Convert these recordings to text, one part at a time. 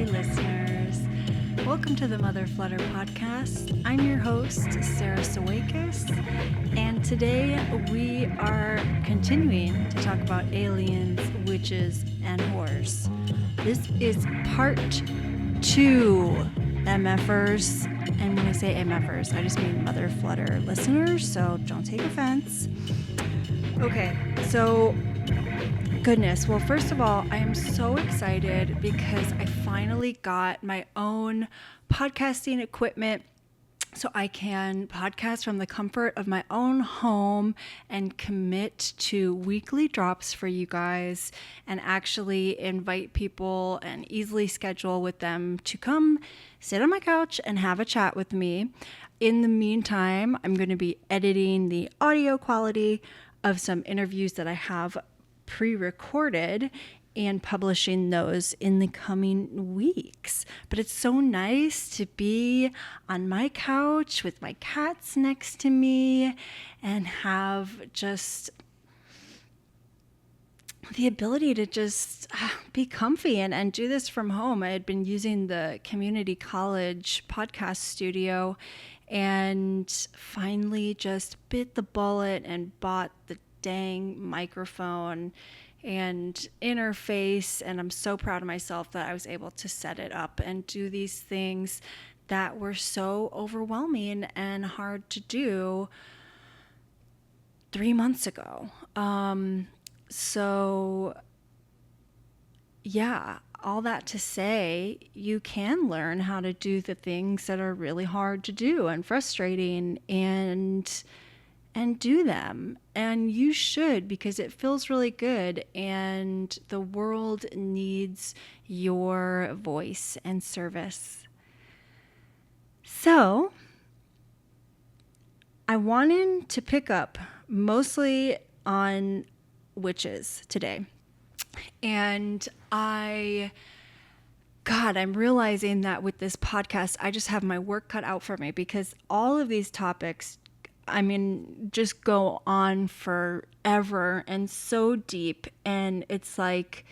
listeners. Welcome to the Mother Flutter podcast. I'm your host, Sarah Sawakis, and today we are continuing to talk about aliens, witches, and horrors. This is part 2, MFers. And when I say MFers, I just mean Mother Flutter listeners, so don't take offense. Okay, so goodness. Well, first of all, I am so excited because I finally got my own podcasting equipment so I can podcast from the comfort of my own home and commit to weekly drops for you guys and actually invite people and easily schedule with them to come sit on my couch and have a chat with me. In the meantime, I'm going to be editing the audio quality of some interviews that I have pre-recorded and publishing those in the coming weeks. But it's so nice to be on my couch with my cats next to me and have just the ability to just be comfy and do this from home. I had been using the community college podcast studio and finally just bit the bullet and bought the dang microphone and interface, and I'm so proud of myself that I was able to set it up and do these things that were so overwhelming and hard to do 3 months ago. So yeah, all that to say, you can learn how to do the things that are really hard to do and frustrating and do them. And you should, because it feels really good and the world needs your voice and service. So I wanted to pick up mostly on witches today. And I'm realizing that with this podcast, I just have my work cut out for me because all of these topics, just go on forever and so deep. And it's like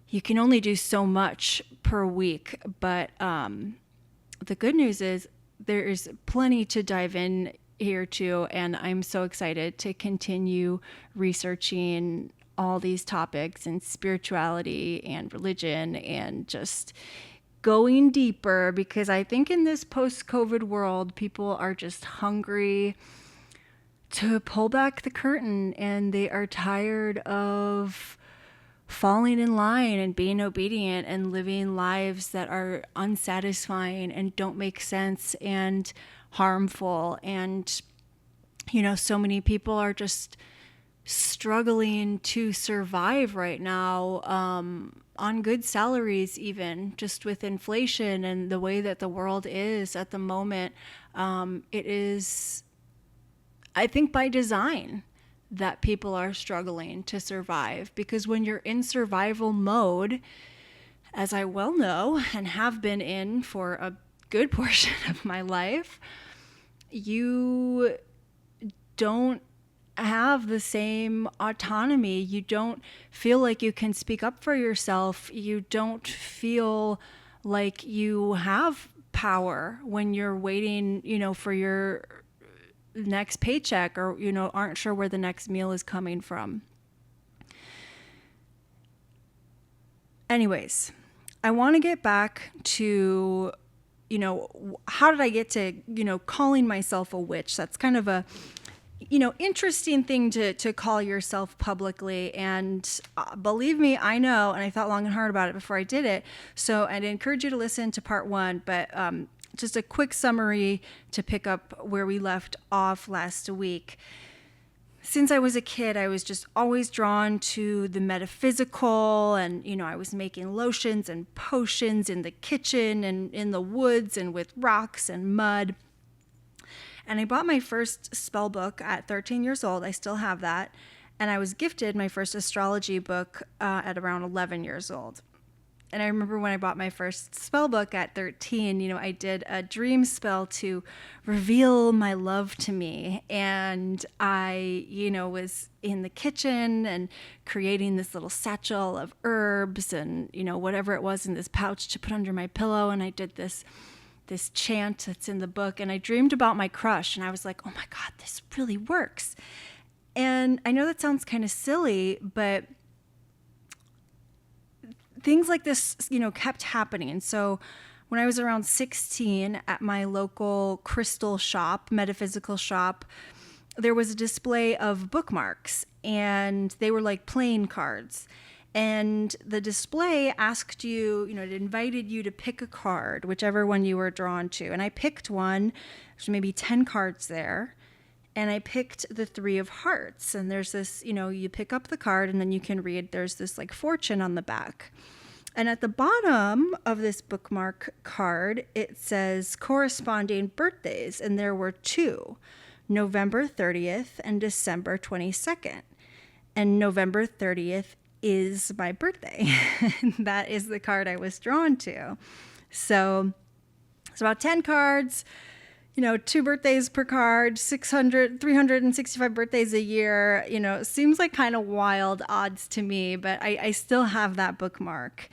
you can only do so much per week. But the good news is there is plenty to dive in here too. And I'm so excited to continue researching all these topics and spirituality and religion and just going deeper, because I think in this post-COVID world, people are just hungry to pull back the curtain and they are tired of falling in line and being obedient and living lives that are unsatisfying and don't make sense and harmful. And, so many people are just struggling to survive right now, on good salaries, even just with inflation and the way that the world is at the moment. It is, I think, by design that people are struggling to survive, because when you're in survival mode, as I well know and have been in for a good portion of my life, you don't have the same autonomy. You don't feel like you can speak up for yourself. You don't feel like you have power when you're waiting, for your next paycheck, or, aren't sure where the next meal is coming from. Anyways, I want to get back to, how did I get to, calling myself a witch? That's kind of a interesting thing to call yourself publicly. And believe me, I know, and I thought long and hard about it before I did it. So I'd encourage you to listen to part 1, but just a quick summary to pick up where we left off last week. Since I was a kid, I was just always drawn to the metaphysical, and, I was making lotions and potions in the kitchen and in the woods and with rocks and mud. And I bought my first spell book at 13 years old. I still have that. And I was gifted my first astrology book at around 11 years old. And I remember when I bought my first spell book at 13, I did a dream spell to reveal my love to me. And I, was in the kitchen and creating this little satchel of herbs and, whatever it was in this pouch to put under my pillow. And I did this chant that's in the book. And I dreamed about my crush. And I was like, oh my God, this really works. And I know that sounds kind of silly, but things like this, kept happening. And so when I was around 16 at my local crystal shop, metaphysical shop, there was a display of bookmarks, and they were like playing cards. And the display asked you, it invited you to pick a card, whichever one you were drawn to. And I picked one, there's maybe 10 cards there. And I picked the 3 of hearts. And there's this, you pick up the card and then you can read, there's this like fortune on the back. And at the bottom of this bookmark card, it says corresponding birthdays. And there were 2, November 30th and December 22nd. And November 30th is my birthday. That is the card I was drawn to. So it's about 10 cards. 2 birthdays per card, 365 birthdays a year, seems like kind of wild odds to me, but I still have that bookmark.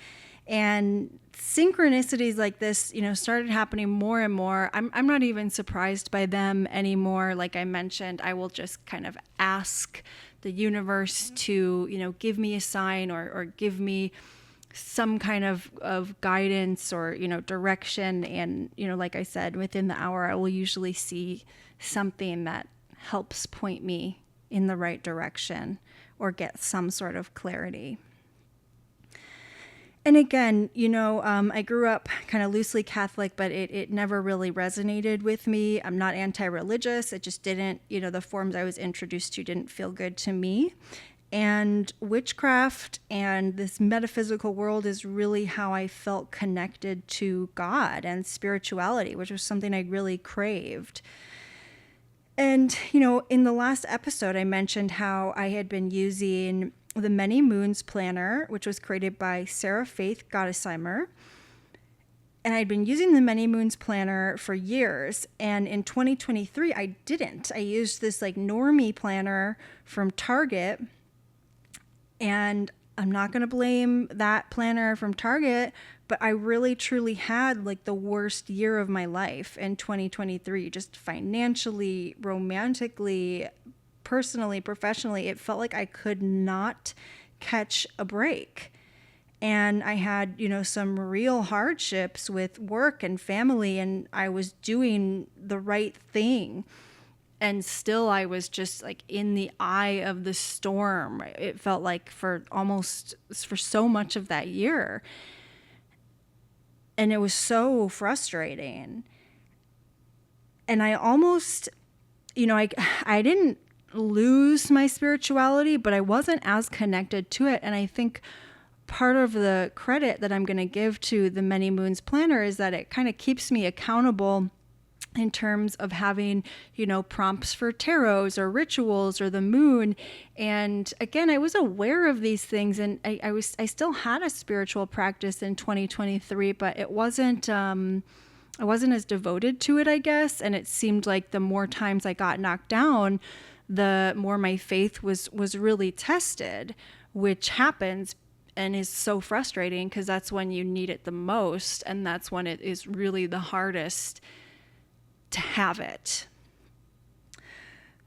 And synchronicities like this, started happening more and more. I'm not even surprised by them anymore. Like I mentioned, I will just kind of ask the universe to, give me a sign or give me some kind of guidance or, direction. And, like I said, within the hour, I will usually see something that helps point me in the right direction or get some sort of clarity. And again, I grew up kind of loosely Catholic, but it never really resonated with me. I'm not anti-religious. It just didn't, the forms I was introduced to didn't feel good to me. And witchcraft and this metaphysical world is really how I felt connected to God and spirituality, which was something I really craved. And, in the last episode, I mentioned how I had been using the Many Moons Planner, which was created by Sarah Faith Gottesheimer. And I'd been using the Many Moons Planner for years. And in 2023, I didn't. I used this like normie planner from Target. And I'm not going to blame that planner from Target, but I really truly had like the worst year of my life in 2023, just financially, romantically, personally, professionally. It felt like I could not catch a break. And I had, some real hardships with work and family, and I was doing the right thing. And still I was just like in the eye of the storm. It felt like for so much of that year. And it was so frustrating. And I almost, I didn't lose my spirituality, but I wasn't as connected to it. And I think part of the credit that I'm going to give to the Many Moons Planner is that it kind of keeps me accountable in terms of having, prompts for tarots or rituals or the moon. And again, I was aware of these things, and I still had a spiritual practice in 2023, but I wasn't as devoted to it, I guess. And it seemed like the more times I got knocked down, the more my faith was really tested, which happens and is so frustrating because that's when you need it the most. And that's when it is really the hardest to have it.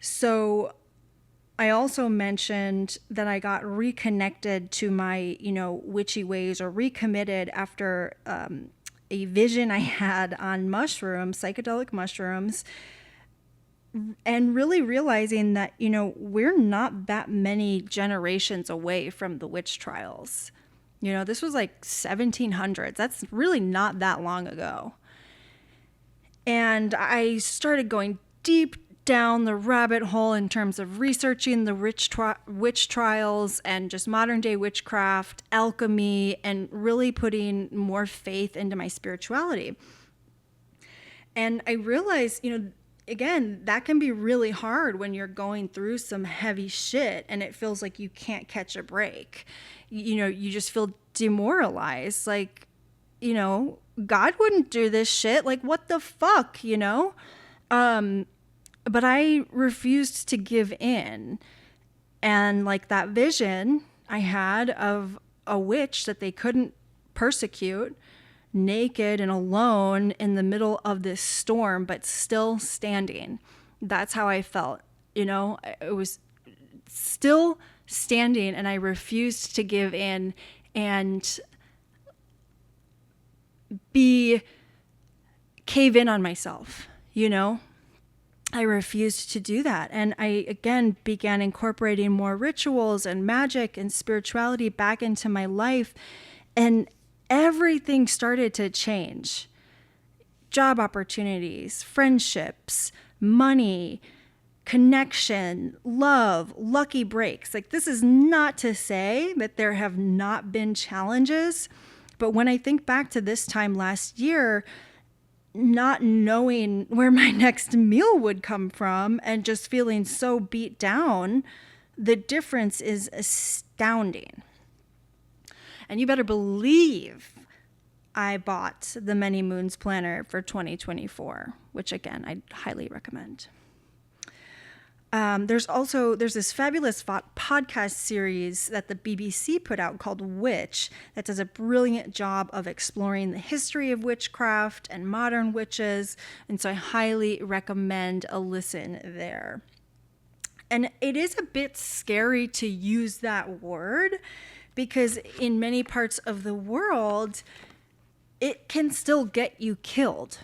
So I also mentioned that I got reconnected to my, witchy ways, or recommitted after a vision I had on mushrooms, psychedelic mushrooms, and really realizing that, we're not that many generations away from the witch trials. This was like 1700s. That's really not that long ago. And I started going deep down the rabbit hole in terms of researching the witch trials and just modern day witchcraft, alchemy, and really putting more faith into my spirituality. And I realized, again, that can be really hard when you're going through some heavy shit and it feels like you can't catch a break. You know, you just feel demoralized. Like, you know, God wouldn't do this shit. Like, what the fuck, you know? But I refused to give in. And like that vision I had of a witch that they couldn't persecute, naked and alone in the middle of this storm, but still standing. That's how I felt. You know, it was still standing, and I refused to give in and cave in on myself, you know? I refused to do that. And I, again, began incorporating more rituals and magic and spirituality back into my life. And everything started to change. Job opportunities, friendships, money, connection, love, lucky breaks. Like, this is not to say that there have not been challenges, but when I think back to this time last year, not knowing where my next meal would come from and just feeling so beat down, the difference is astounding. And you better believe I bought the Many Moons Planner for 2024, which again, I highly recommend. There's this fabulous podcast series that the BBC put out called Witch that does a brilliant job of exploring the history of witchcraft and modern witches. And so I highly recommend a listen there. And it is a bit scary to use that word because in many parts of the world, it can still get you killed.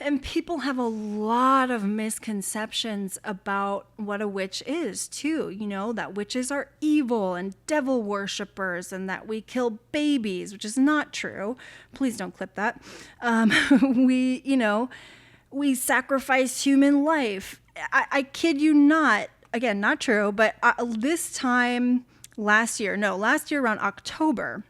And people have a lot of misconceptions about what a witch is, too. You know, that witches are evil and devil worshippers and that we kill babies, which is not true. Please don't clip that. We sacrifice human life. I kid you not. Again, not true. But this time last year around October,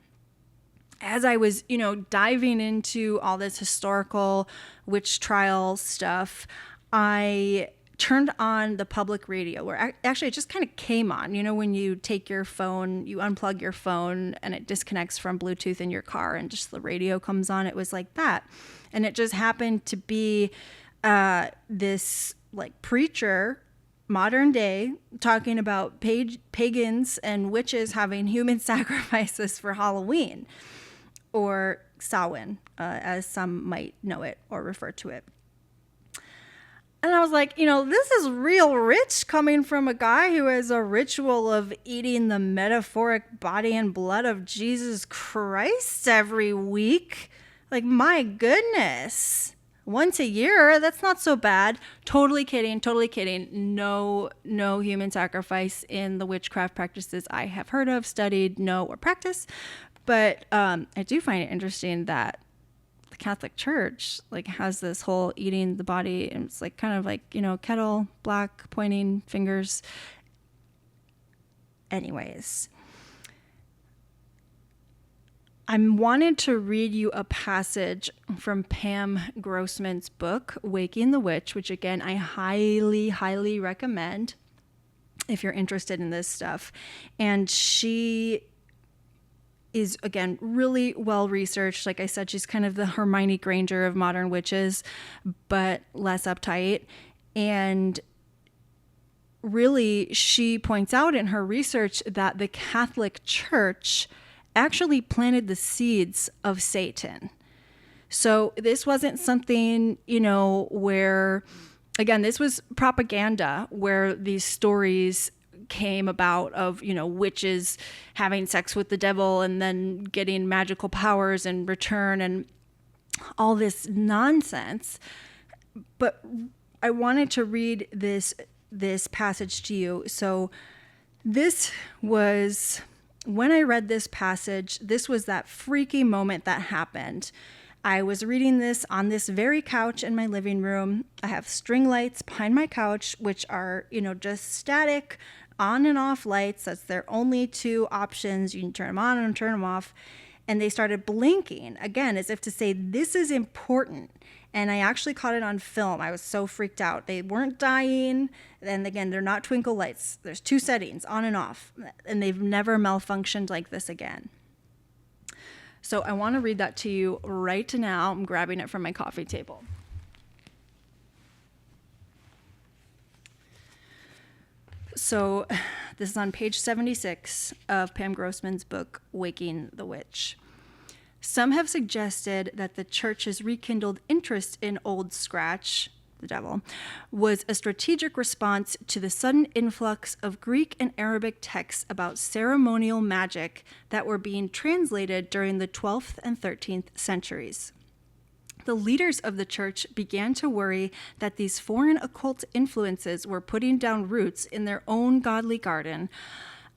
as I was, diving into all this historical witch trial stuff, I turned on the public radio where actually it just kind of came on. You know, when you take your phone, you unplug your phone and it disconnects from Bluetooth in your car and just the radio comes on. It was like that. And it just happened to be this like preacher, modern day, talking about pagans and witches having human sacrifices for Halloween, or Samhain, as some might know it or refer to it. And I was like, this is real rich coming from a guy who has a ritual of eating the metaphoric body and blood of Jesus Christ every week. Like, my goodness. Once a year, that's not so bad. Totally kidding. No human sacrifice in the witchcraft practices I have heard of, studied, know, or practice. But I do find it interesting that the Catholic Church has this whole eating the body, and it's kind of kettle black pointing fingers. Anyways, I wanted to read you a passage from Pam Grossman's book, Waking the Witch, which again, I highly, highly recommend if you're interested in this stuff. And she is, again, really well researched. Like I said, she's kind of the Hermione Granger of modern witches, but less uptight. And really, she points out in her research that the Catholic Church actually planted the seeds of Satan. So this wasn't something, where, again, this was propaganda where these stories came about of, witches having sex with the devil and then getting magical powers in return and all this nonsense. But I wanted to read this passage to you. So this was, when I read this passage, this was that freaky moment that happened. I was reading this on this very couch in my living room. I have string lights behind my couch, which are, just static on and off lights. That's their only two options. You can turn them on and turn them off. And they started blinking again, as if to say, this is important. And I actually caught it on film. I was so freaked out. They weren't dying. And again, they're not twinkle lights. There's 2 settings, on and off. And they've never malfunctioned like this again. So I want to read that to you right now. I'm grabbing it from my coffee table. So this is on page 76 of Pam Grossman's book, Waking the Witch. Some have suggested that the church's rekindled interest in Old Scratch, the devil, was a strategic response to the sudden influx of Greek and Arabic texts about ceremonial magic that were being translated during the 12th and 13th centuries. The leaders of the church began to worry that these foreign occult influences were putting down roots in their own godly garden,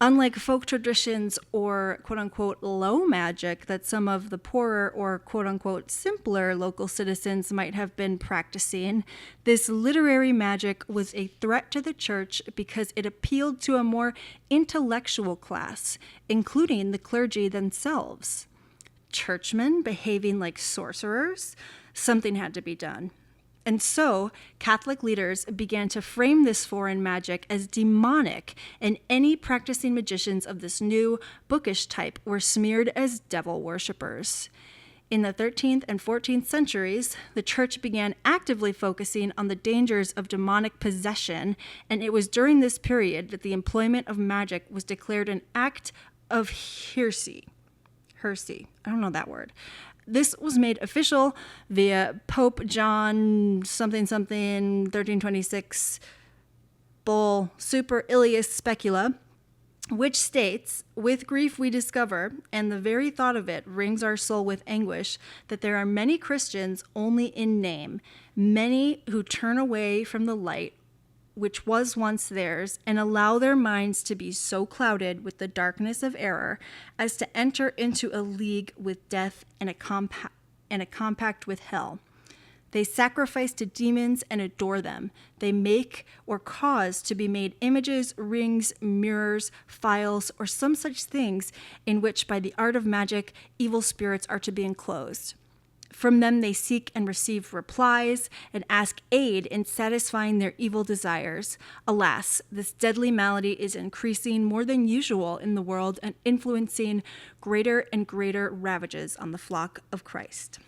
unlike folk traditions or quote-unquote low magic that some of the poorer or quote-unquote simpler local citizens might have been practicing. This literary magic was a threat to the church because it appealed to a more intellectual class, including the clergy themselves. Churchmen behaving like sorcerers, something had to be done. And so, Catholic leaders began to frame this foreign magic as demonic, and any practicing magicians of this new, bookish type were smeared as devil worshippers. In the 13th and 14th centuries, the church began actively focusing on the dangers of demonic possession, and it was during this period that the employment of magic was declared an act of heresy. I don't know that word. This was made official via Pope John something 1326 bull Super Ilius Specula, which states, "With grief we discover, and the very thought of it wrings our soul with anguish, that there are many Christians only in name, many who turn away from the light which was once theirs, and allow their minds to be so clouded with the darkness of error as to enter into a league with death and a compact with hell. They sacrifice to demons and adore them. They make or cause to be made images, rings, mirrors, phials, or some such things in which by the art of magic evil spirits are to be enclosed. From them they seek and receive replies and ask aid in satisfying their evil desires. Alas, this deadly malady is increasing more than usual in the world and influencing greater and greater ravages on the flock of Christ."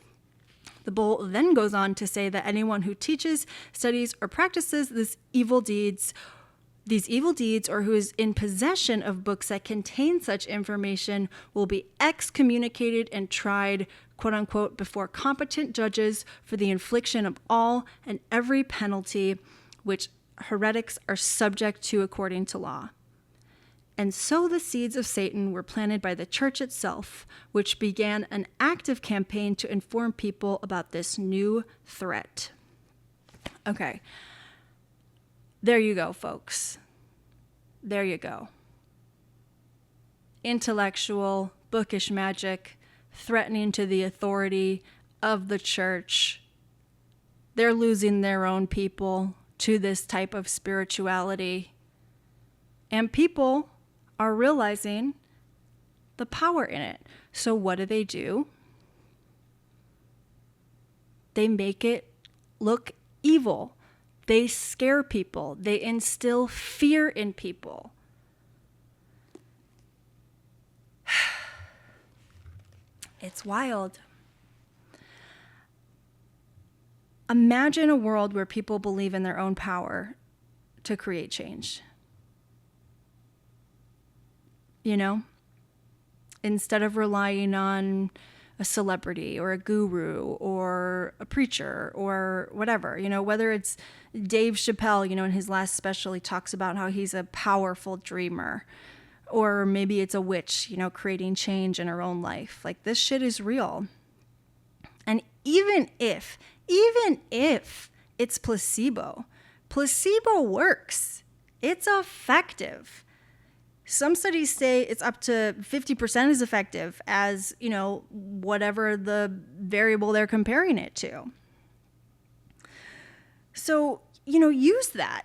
The bull then goes on to say that anyone who teaches, studies, or practices these evil deeds, or who is in possession of books that contain such information will be excommunicated and tried, quote unquote, before competent judges for the infliction of all and every penalty which heretics are subject to according to law. And so the seeds of Satan were planted by the church itself, which began an active campaign to inform people about this new threat. Okay. There you go, folks. There you go. Intellectual, bookish magic, threatening to the authority of the church. They're losing their own people to this type of spirituality. And people are realizing the power in it. So what do? They make it look evil. They scare people. They instill fear in people. It's wild. Imagine a world where people believe in their own power to create change. You know? Instead of relying on a celebrity or a guru or a preacher or whatever, whether it's Dave Chappelle, in his last special, he talks about how he's a powerful dreamer, or maybe it's a witch, creating change in her own life. Like, this shit is real. And even if it's placebo works. It's effective. Some studies say it's up to 50% as effective as, whatever the variable they're comparing it to. So, use that.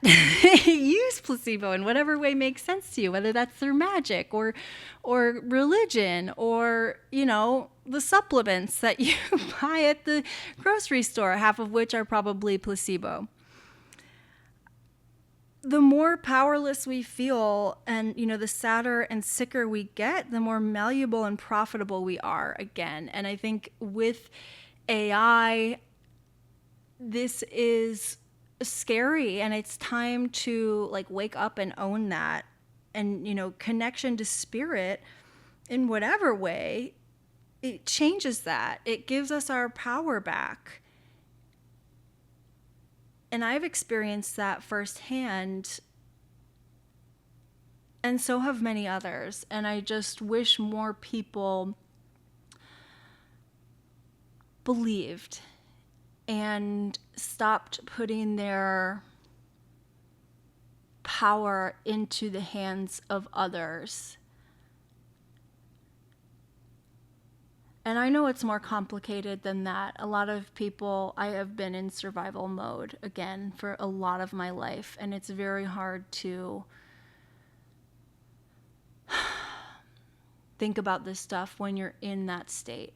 Use placebo in whatever way makes sense to you, whether that's through magic or religion or, the supplements that you buy at the grocery store, half of which are probably placebo. The more powerless we feel and, the sadder and sicker we get, the more malleable and profitable we are again. And I think with AI, this is scary, and it's time to wake up and own that. And, connection to spirit in whatever way, it changes that. It gives us our power back. And I've experienced that firsthand, and so have many others. And I just wish more people believed and stopped putting their power into the hands of others. And I know it's more complicated than that. A lot of people, I have been in survival mode again for a lot of my life, and it's very hard to think about this stuff when you're in that state.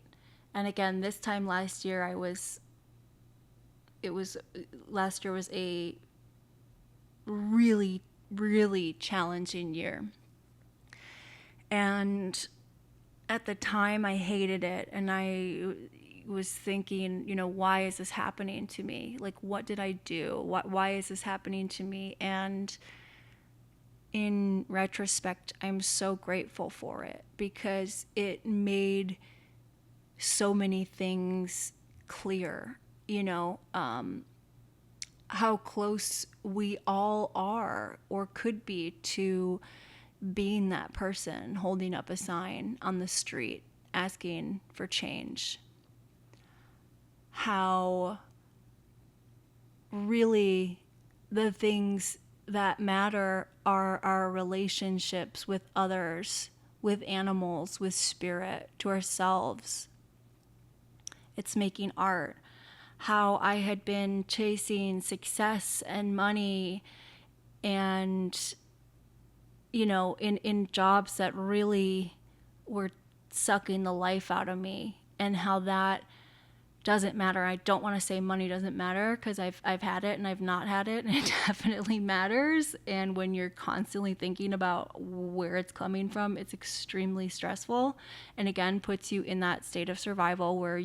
And again, this time last year, last year was a really, really challenging year. And at the time, I hated it, and I was thinking, why is this happening to me? What did I do? Why is this happening to me? And in retrospect, I'm so grateful for it, because it made so many things clear, how close we all are or could be to being that person holding up a sign on the street asking for change. How really the things that matter are our relationships with others, with animals, with spirit, to ourselves. It's making art. How I had been chasing success and money and in jobs that really were sucking the life out of me, and how that doesn't matter. I don't want to say money doesn't matter, because I've had it and I've not had it, and it definitely matters. And when you're constantly thinking about where it's coming from, it's extremely stressful, and again puts you in that state of survival where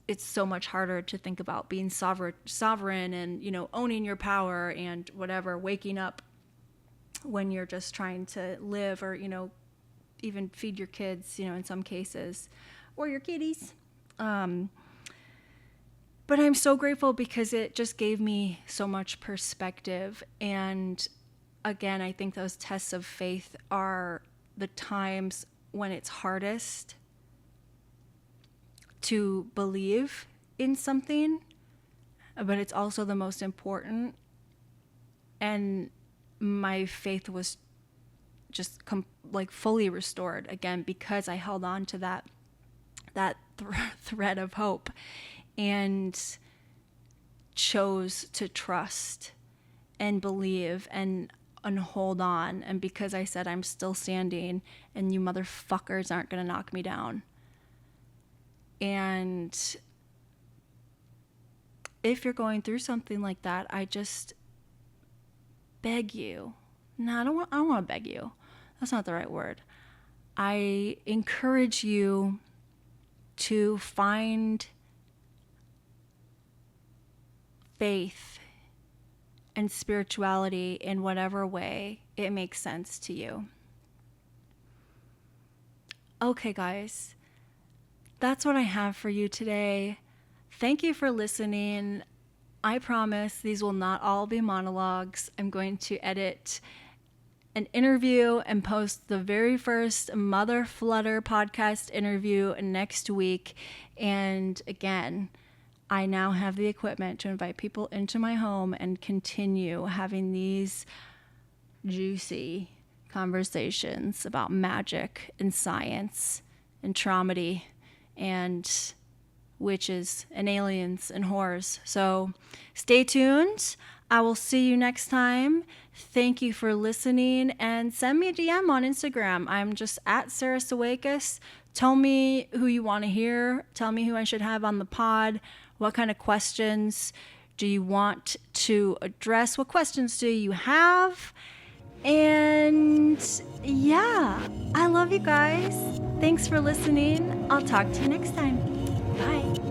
it's so much harder to think about being sovereign and, owning your power and whatever, waking up when you're just trying to live or, even feed your kids, in some cases, or your kitties. But I'm so grateful, because it just gave me so much perspective. And again, I think those tests of faith are the times when it's hardest to believe in something, but it's also the most important. And my faith was just fully restored again, because I held on to that thread of hope and chose to trust and believe and hold on. And because I said, I'm still standing, and you motherfuckers aren't going to knock me down. And if you're going through something like that, I just beg you. No, I don't want to beg you. That's not the right word. I encourage you to find faith and spirituality in whatever way it makes sense to you. Okay, guys. That's what I have for you today. Thank you for listening. I promise these will not all be monologues. I'm going to edit an interview and post the very first Mother Flutter podcast interview next week. And again, I now have the equipment to invite people into my home and continue having these juicy conversations about magic and science and traumedy and witches and aliens and horrors. So stay tuned. I will see you next time. Thank you for listening, and send me a DM on Instagram. I'm just at Sarah Sawakis. Tell me who you want to hear. Tell me who I should have on the pod. What kind of questions do you want to address? What questions do you have? And yeah, I love you guys. Thanks for listening. I'll talk to you next time. Bye.